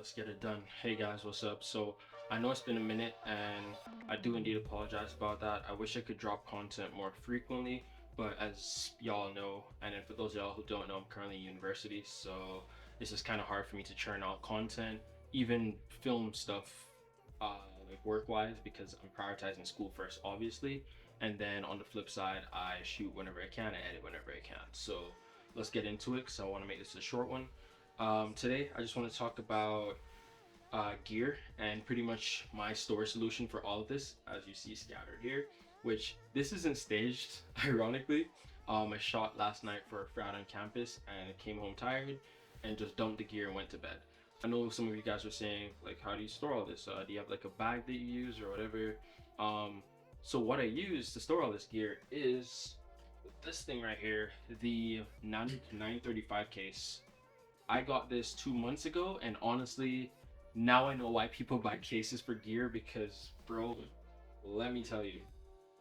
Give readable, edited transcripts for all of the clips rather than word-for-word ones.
Let's get it done. Hey guys, what's up? So I know it's been a minute and I do indeed apologize about that. I wish I could drop content more frequently, but as y'all know, and then for those of y'all who don't know, I'm currently in university, so this is kind of hard for me to churn out content, even film stuff, like work-wise, because I'm prioritizing school first, obviously, and then on the flip side, I shoot whenever I can, I edit whenever I can. So let's get into it, because I want to make this a short one. Today, I just want to talk about gear and pretty much my storage solution for all of this, as you see scattered here, which this isn't staged, ironically. I shot last night for a frat on campus and I came home tired and just dumped the gear and went to bed. I know some of you guys were saying, like, how do you store all this? Do you have like a bag that you use or whatever? So what I use to store all this gear is this thing right here, the Nanuk 935 case. I got this 2 months ago, and honestly, now I know why people buy cases for gear because, bro, let me tell you,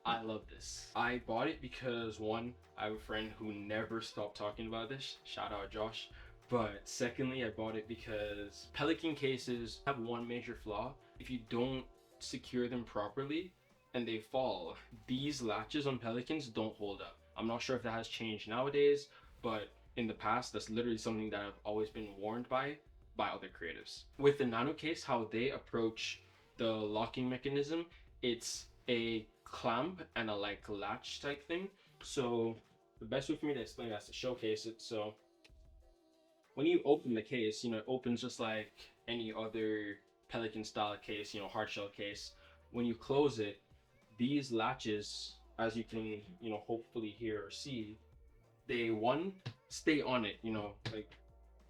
I love this. I bought it because one, I have a friend who never stopped talking about this. Shout out Josh. But secondly, I bought it because Pelican cases have one major flaw. If you don't secure them properly and they fall, these latches on Pelicans don't hold up. I'm not sure if that has changed nowadays, but in the past, that's literally something that I've always been warned by other creatives. With the Nano case, how they approach the locking mechanism, it's a clamp and a like latch type thing. So the best way for me to explain that is to showcase it. So when you open the case, it opens just like any other Pelican style case, hard shell case. When you close it, these latches, as you can, hopefully hear or see, they one stay on it, like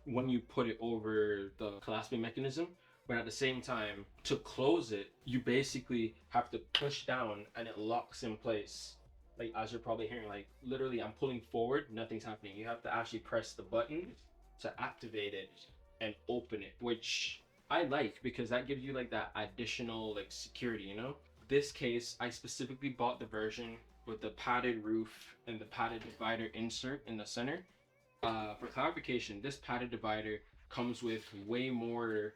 when you put it over the clasping mechanism, but at the same time, to close it, you basically have to push down and it locks in place. Like, as you're probably hearing, like literally I'm pulling forward, nothing's happening. You have to actually press the button to activate it and open it, which I like because that gives you like that additional like security. This case, I specifically bought the version with the padded roof and the padded divider insert in the center. For clarification, this padded divider comes with way more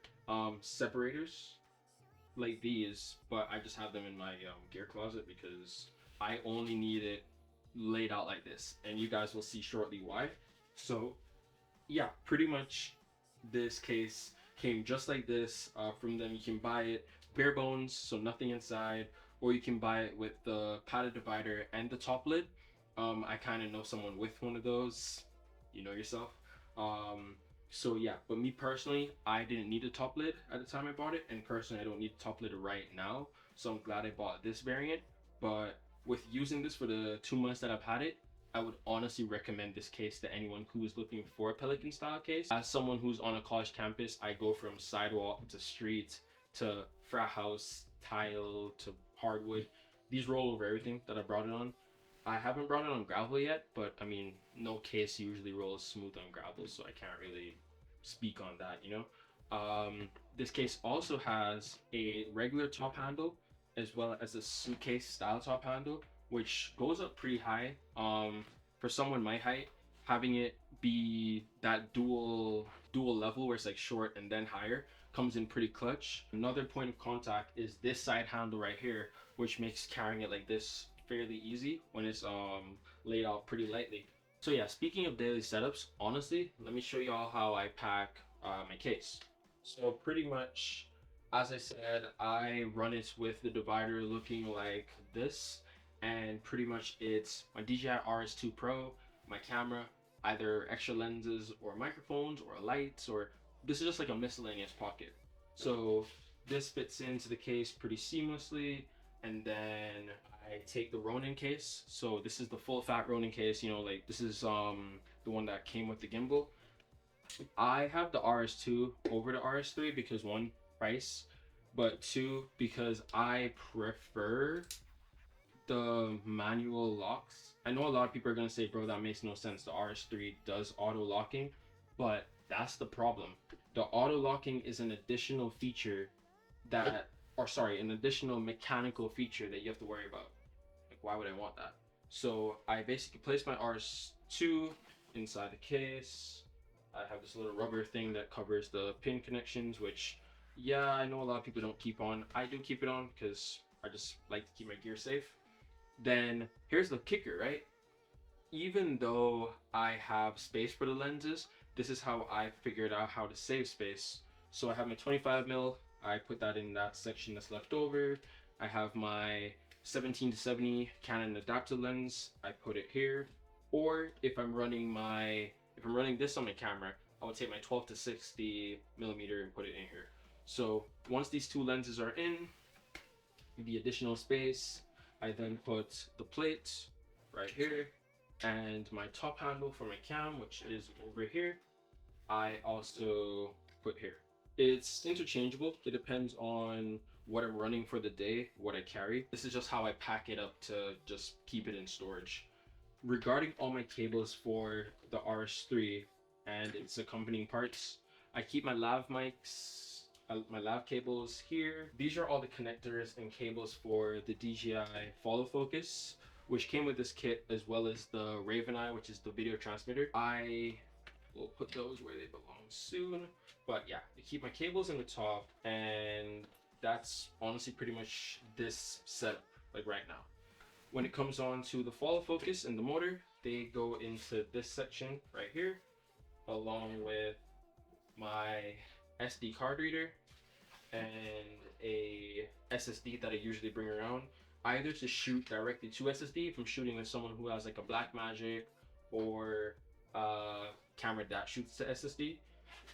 separators like these, but I just have them in my gear closet because I only need it laid out like this, and you guys will see shortly why. So yeah, pretty much this case came just like this from them. You can buy it bare bones, so nothing inside, or you can buy it with the padded divider and the top lid. I kind of know someone with one of those, you know yourself. So yeah, but me personally, I didn't need a top lid at the time I bought it, and personally I don't need a top lid right now, so I'm glad I bought this variant. But with using this for the 2 months that I've had it, I would honestly recommend this case to anyone who is looking for a Pelican style case. As someone who's on a college campus, I go from sidewalk to street to frat house, tile to hardwood. These roll over everything that I brought it on. I haven't brought it on gravel yet, but I mean, no case usually rolls smooth on gravel, so I can't really speak on that. This case also has a regular top handle as well as a suitcase style top handle, which goes up pretty high. For someone my height, having it be that dual level where it's like short and then higher comes in pretty clutch. Another point of contact is this side handle right here, which makes carrying it like this fairly easy when it's laid out pretty lightly. So yeah, speaking of daily setups, honestly, let me show you all how I pack my case. So pretty much, as I said, I run it with the divider looking like this, and pretty much it's my DJI RS2 Pro, my camera, either extra lenses or microphones or lights, or this is just like a miscellaneous pocket. So this fits into the case pretty seamlessly. And then I take the Ronin case. So this is the full fat Ronin case, like this is the one that came with the gimbal. I have the RS2 over the RS3 because one, price, but two, because I prefer the manual locks. I know a lot of people are gonna say, bro, that makes no sense. The RS3 does auto locking, but that's the problem. The auto locking is an additional feature an additional mechanical feature that you have to worry about. Like, why would I want that? So I basically place my RS2 inside the case. I have this little rubber thing that covers the pin connections, which, yeah, I know a lot of people don't keep on. I do keep it on because I just like to keep my gear safe. Then here's the kicker, right? Even though I have space for the lenses, this is how I figured out how to save space. So I have my 25 mil, I put that in that section that's left over. I have my 17 to 70 Canon adaptive lens, I put it here. Or if I'm running this on my camera, I would take my 12 to 60 millimeter and put it in here. So once these two lenses are in, the additional space, I then put the plate right here, and my top handle for my cam, which is over here, I also put here. It's interchangeable. It depends on what I'm running for the day, what I carry. This is just how I pack it up to just keep it in storage. Regarding all my cables for the RS3 and its accompanying parts, I keep my lav mics, my lav cables here. These are all the connectors and cables for the DJI follow focus, which came with this kit, as well as the Raven Eye, which is the video transmitter. I will put those where they belong soon. But yeah, I keep my cables in the top, and that's honestly pretty much this setup, like right now. When it comes on to the follow focus and the motor, they go into this section right here, along with my SD card reader and a SSD that I usually bring around, either to shoot directly to SSD if I'm shooting with someone who has like a Blackmagic or a camera that shoots to SSD.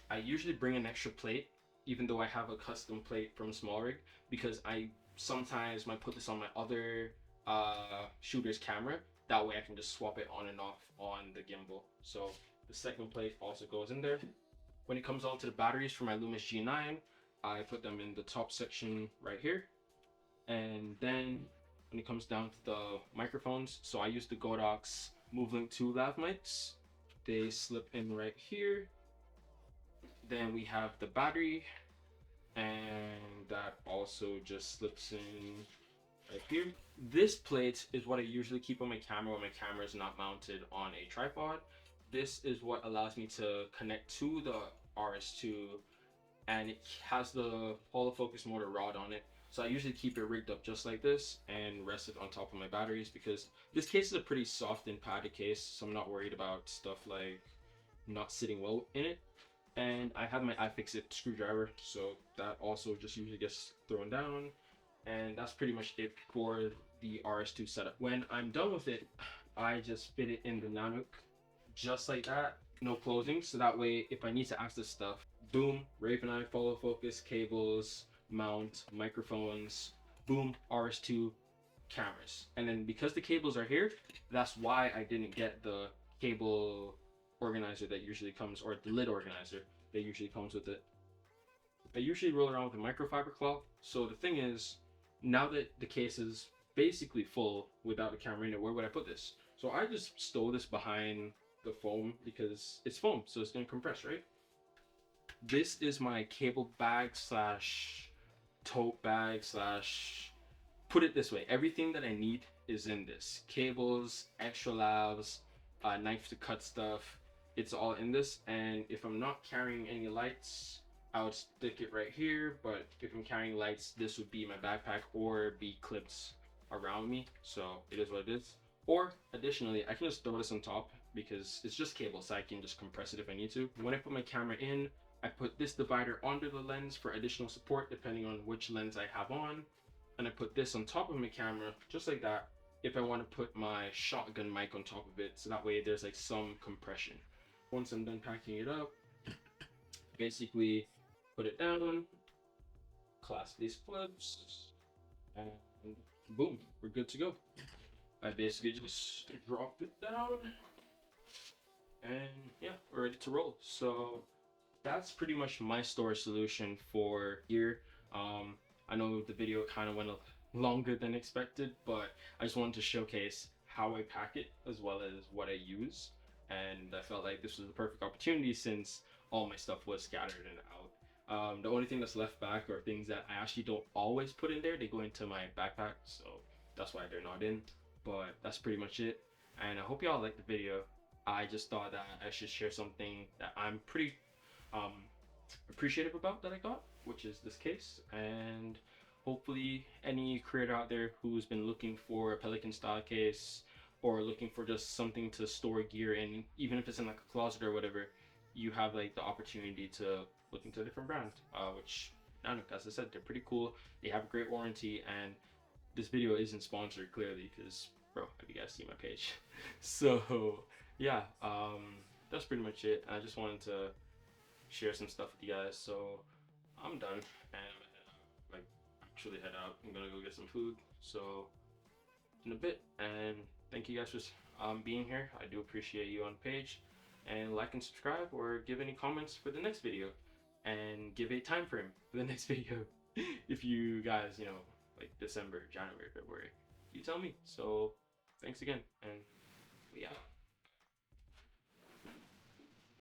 I usually bring an extra plate, even though I have a custom plate from SmallRig, because I sometimes might put this on my other shooter's camera. That way I can just swap it on and off on the gimbal. So the second plate also goes in there. When it comes on to the batteries for my LUMIX G9, I put them in the top section right here. And then when it comes down to the microphones, so I use the Godox MoveLink 2 lav mics. They slip in right here. Then we have the battery, and that also just slips in right here. This plate is what I usually keep on my camera when my camera is not mounted on a tripod. This is what allows me to connect to the RS2, and it has the follow focus motor rod on it. So I usually keep it rigged up just like this and rest it on top of my batteries, because this case is a pretty soft and padded case, so I'm not worried about stuff like not sitting well in it. And I have my iFixit screwdriver, so that also just usually gets thrown down. And that's pretty much it for the RS2 setup. When I'm done with it, I just fit it in the Nanuk just like that, no closing, so that way if I need to access stuff, boom, Raven Eye follow focus, cables, mount, microphones, boom, RS2 cameras. And then because the cables are here, that's why I didn't get the cable organizer that usually comes, or the lid organizer that usually comes with it. I usually roll around with a microfiber cloth. So the thing is, now that the case is basically full without a camera in it, where would I put this? So I just stole this behind the foam, because it's foam, so it's gonna compress, right? This is my cable bag slash tote bag slash, put it this way, everything that I need is in this. Cables, extra lavs, knife to cut stuff, it's all in this. And if I'm not carrying any lights, I would stick it right here, but if I'm carrying lights, this would be my backpack or be clipped around me, so it is what it is. Or additionally, I can just throw this on top because it's just cable, so I can just compress it if I need to. When I put my camera in, I put this divider under the lens for additional support depending on which lens I have on, and I put this on top of my camera just like that if I want to put my shotgun mic on top of it, so that way there's like some compression. Once I'm done packing it up, basically put it down, clasp these clips, and boom, we're good to go. I basically just drop it down, and yeah, we're ready to roll. So that's pretty much my storage solution for gear. I know the video kind of went longer than expected, but I just wanted to showcase how I pack it as well as what I use, and I felt like this was the perfect opportunity since all my stuff was scattered and out. The only thing that's left back are things that I actually don't always put in there. They go into my backpack, so that's why they're not in. But that's pretty much it, and I hope y'all liked the video. I just thought that I should share something that I'm pretty um, appreciative about that I got, which is this case. And hopefully, any creator out there who's been looking for a Pelican style case or looking for just something to store gear in, even if it's in like a closet or whatever, you have like the opportunity to look into a different brand, which Nanuk, as I said, they're pretty cool. They have great warranty, and this video isn't sponsored clearly because, bro, have you guys seen my page? So yeah, that's pretty much it. I just wanted to share some stuff with you guys. So I'm done, and I'm gonna like actually head out. I'm gonna go get some food. So in a bit, and thank you guys for being here. I do appreciate you on the page, and like and subscribe or give any comments for the next video, and give a time frame for the next video. If you guys, like December, January, February, you tell me. So thanks again, and we out.